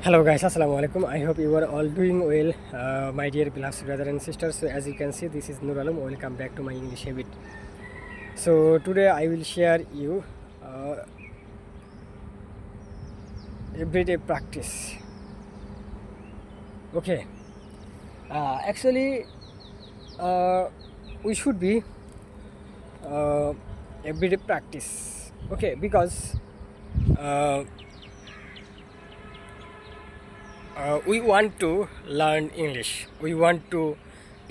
Hello guys, assalamu alaikum. I hope you are all doing well, my dear beloved brothers and sisters. So as you can see, this is Nur Alam. Welcome back to my English habit. So today I will share you everyday practice. Okay. Actually, we should be everyday practice. Okay, because uh, we want to learn English. We want to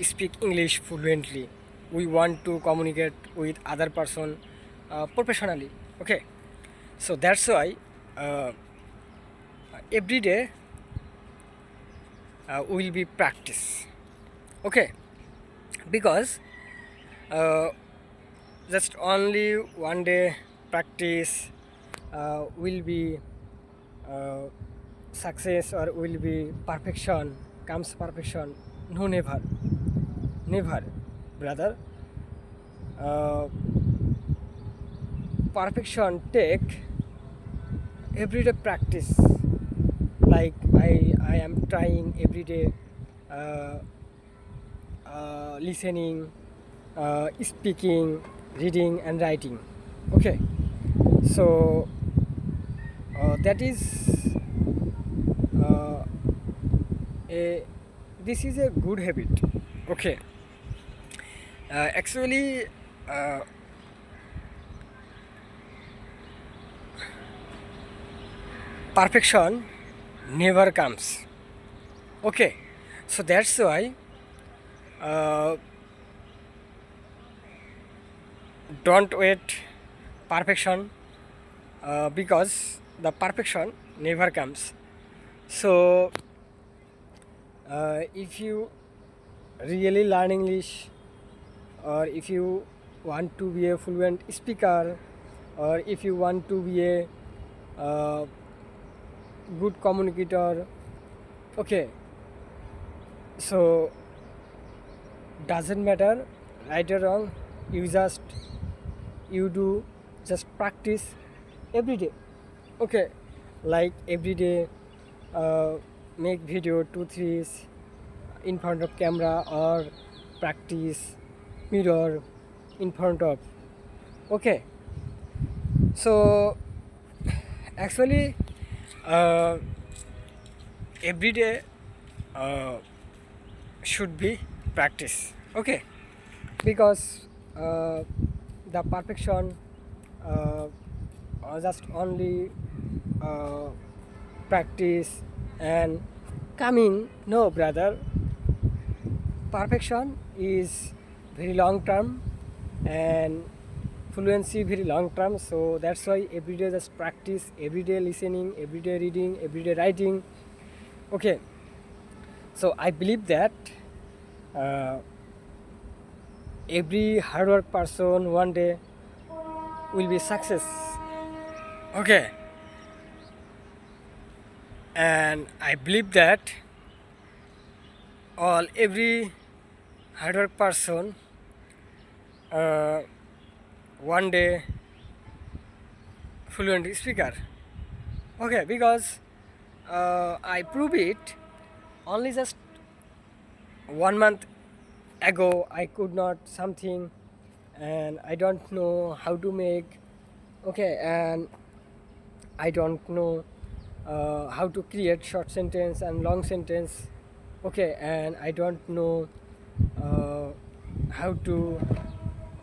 speak English fluently. We want to communicate with other person professionally. Okay, so that's why uh, every day will be practice. Okay, because uh, just only one day practice will be uh, success or will be perfection, comes perfection. No, never, brother. uh, Perfection take everyday practice. Like I am trying every day, uh, listening, speaking, reading and writing. Okay, so that is uh, a this is a good habit. Okay, actually uh, perfection never comes. Okay, so that's why uh, don't wait perfection, because the perfection never comes. So if you really learn English, or if you want to be a fluent speaker, or if you want to be a uh, good communicator, okay, so doesn't matter right or wrong, you do just practice every day. Okay, like every day uh, make video 2 3 in front of camera, or practice mirror in front of. Okay, so actually uh, every day uh, should be practice. Okay, because the perfection uh, just only uh, practice and coming. No, brother, perfection is very long term and fluency very long term. So that's why every day just practice, every day listening, every day reading, every day writing. Okay, so I believe that uh, every hard work person one day will be success. Okay, and I believe that every hard work person uh, one day fluent speaker. Okay, because I prove it only just 1 month ago. I could not something, and I don't know how to make. Okay, and I don't know how to create short sentence and long sentence. Okay, and I don't know uh, how to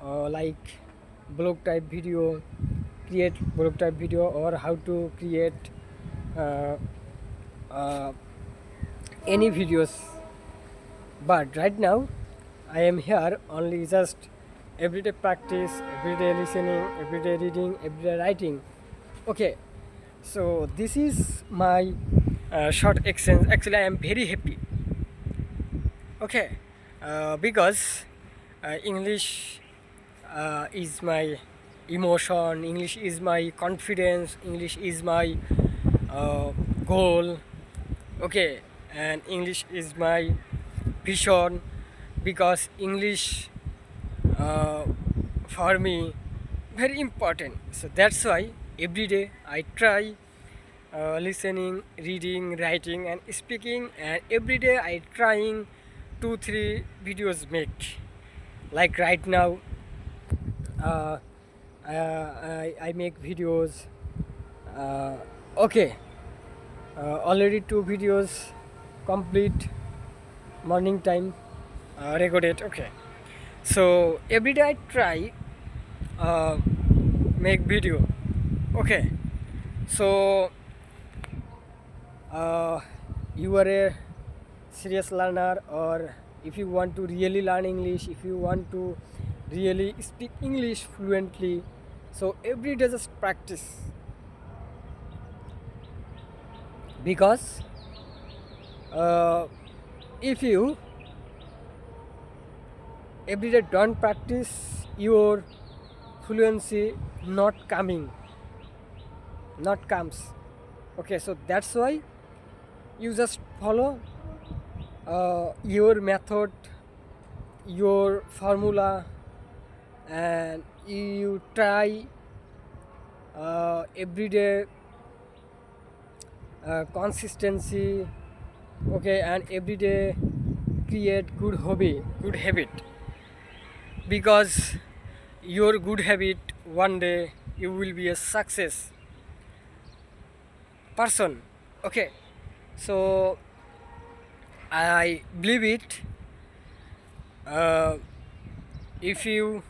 like blog type video, create blog type video, or how to create uh, uh, any videos. But right now I am here only just everyday practice, everyday listening, everyday reading, everyday writing. Okay, so this is my short exchange. Actually, I am very happy. Okay, because English is my emotion, English is my confidence, English is my uh, goal. Okay, and English is my vision, because English uh, for me very important. So that's why every day I try listening, reading, writing, and speaking. And every day I trying 2-3 videos make. Like right now, uh, I make videos. Uh, okay, already 2 videos complete morning time recorded. Okay, so every day I try uh, make video. Okay, so you are a serious learner, or if you want to really learn English, if you want to really speak English fluently, so every day just practice, because uh, if you every day don't practice, your fluency not comes. Okay, so that's why you just follow your method, your formula, and you try everyday consistency. Okay, and everyday create good habit, because your good habit, one day you will be a success person. Okay, so I believe it. If you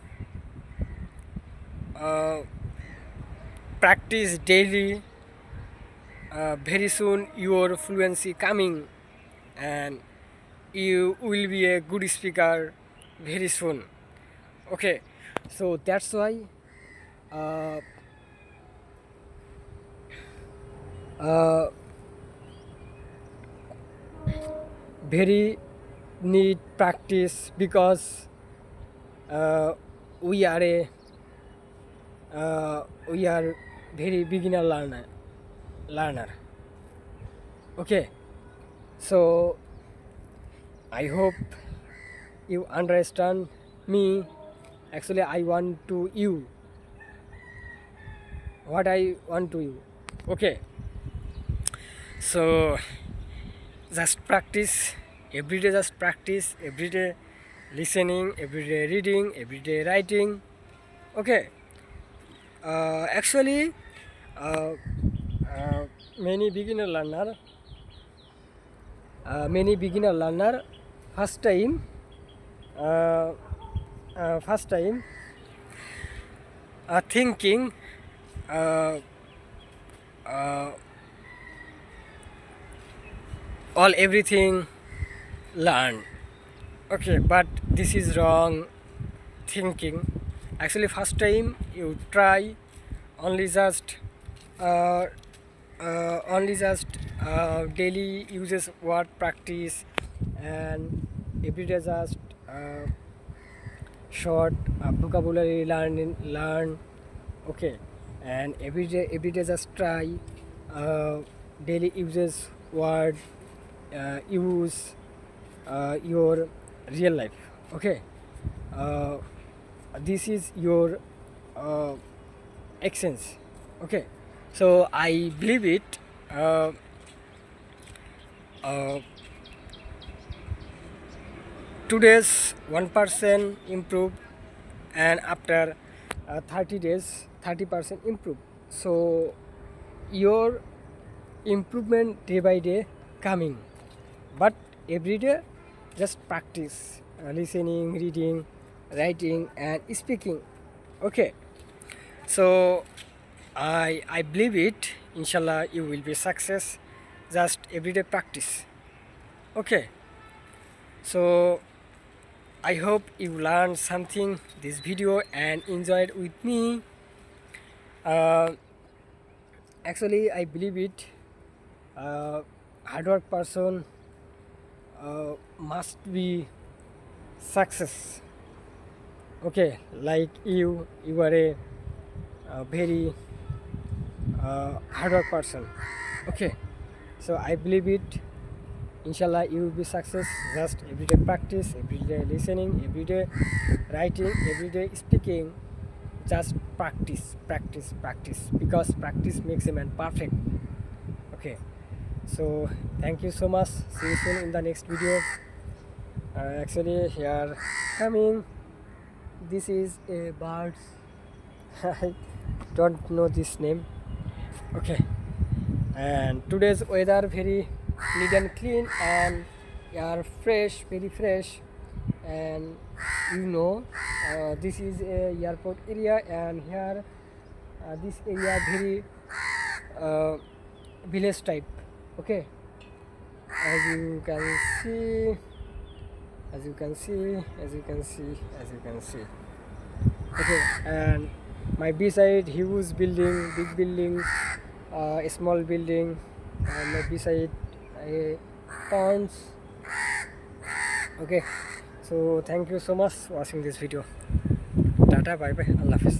uh, practice daily, very soon your fluency coming, and you will be a good speaker very soon. Okay, so that's why uh, uh, very need practice, because uh, we are a we are very beginner learner. Okay, so I hope you understand me. Actually, I want to you what I want to you. Okay, so just practice every day, just practice every day, listening every day, reading every day, writing. Okay, actually uh, uh, many beginner learner many beginner learner first time uh, first time thinking uh, uh, all everything learn. Okay, but this is wrong thinking. Actually, first time you try only just uh, daily uses word practice, and everyday just uh, short vocabulary learn. Okay, and everyday just try uh, daily uses word use your real life. Okay, uh, this is your uh, accents. Okay, so I believe it. uh, uh, Today's 1% improve, and after 30 days 30% improve. So your improvement day by day coming, but every day just practice listening, reading, writing, and speaking. Okay, so I believe it, inshallah you will be success, just everyday practice. Okay, so I hope you learned something this video and enjoyed with me. uh, Actually I believe it, hard work person must be success. Okay, like you are a very hard work person. Okay, so I believe it, inshallah you will be success, just everyday practice, everyday listening, everyday writing, everyday speaking. Just practice, because practice makes a man perfect. Okay, so thank you so much. See you soon in the next video. Actually, here coming. This is a bird. I don't know this name. Okay, and today's weather very neat and clean and air fresh, very fresh. And this is a airport area, and here this area very uh, village type. Okay, as you can see, as you can see, as you can see, as you can see. Okay, and my beside huge building, big building, a small building, and my beside a ponds. Okay, so thank you so much for watching this video. Tata, bye bye, Allah Hafiz.